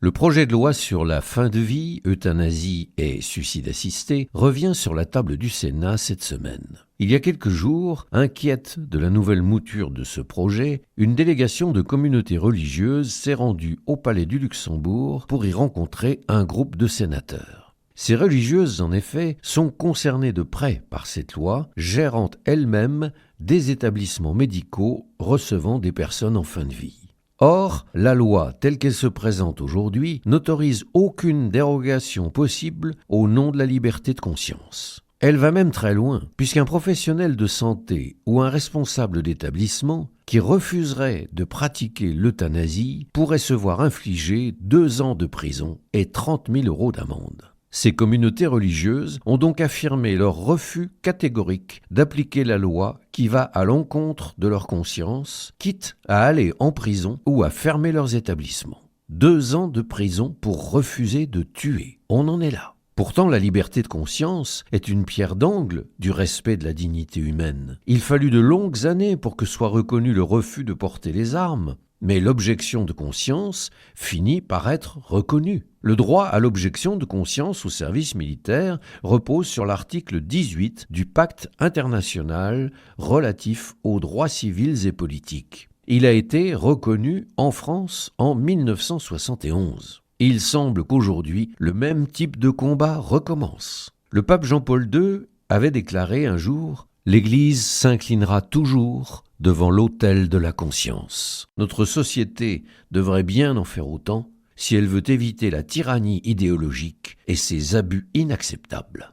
Le projet de loi sur la fin de vie, euthanasie et suicide assisté revient sur la table du Sénat cette semaine. Il y a quelques jours, inquiète de la nouvelle mouture de ce projet, une délégation de communautés religieuses s'est rendue au Palais du Luxembourg pour y rencontrer un groupe de sénateurs. Ces religieuses, en effet, sont concernées de près par cette loi, gérant elles-mêmes des établissements médicaux recevant des personnes en fin de vie. Or, la loi telle qu'elle se présente aujourd'hui n'autorise aucune dérogation possible au nom de la liberté de conscience. Elle va même très loin, puisqu'un professionnel de santé ou un responsable d'établissement qui refuserait de pratiquer l'euthanasie pourrait se voir infliger 2 ans de prison et 30 000 € d'amende. Ces communautés religieuses ont donc affirmé leur refus catégorique d'appliquer la loi qui va à l'encontre de leur conscience, quitte à aller en prison ou à fermer leurs établissements. 2 ans de prison pour refuser de tuer. On en est là. Pourtant, la liberté de conscience est une pierre d'angle du respect de la dignité humaine. Il fallut de longues années pour que soit reconnu le refus de porter les armes, mais l'objection de conscience finit par être reconnue. Le droit à l'objection de conscience au service militaire repose sur l'article 18 du Pacte international relatif aux droits civils et politiques. Il a été reconnu en France en 1971. Il semble qu'aujourd'hui, le même type de combat recommence. Le pape Jean-Paul II avait déclaré un jour « L'Église s'inclinera toujours devant l'autel de la conscience ». Notre société devrait bien en faire autant si elle veut éviter la tyrannie idéologique et ses abus inacceptables.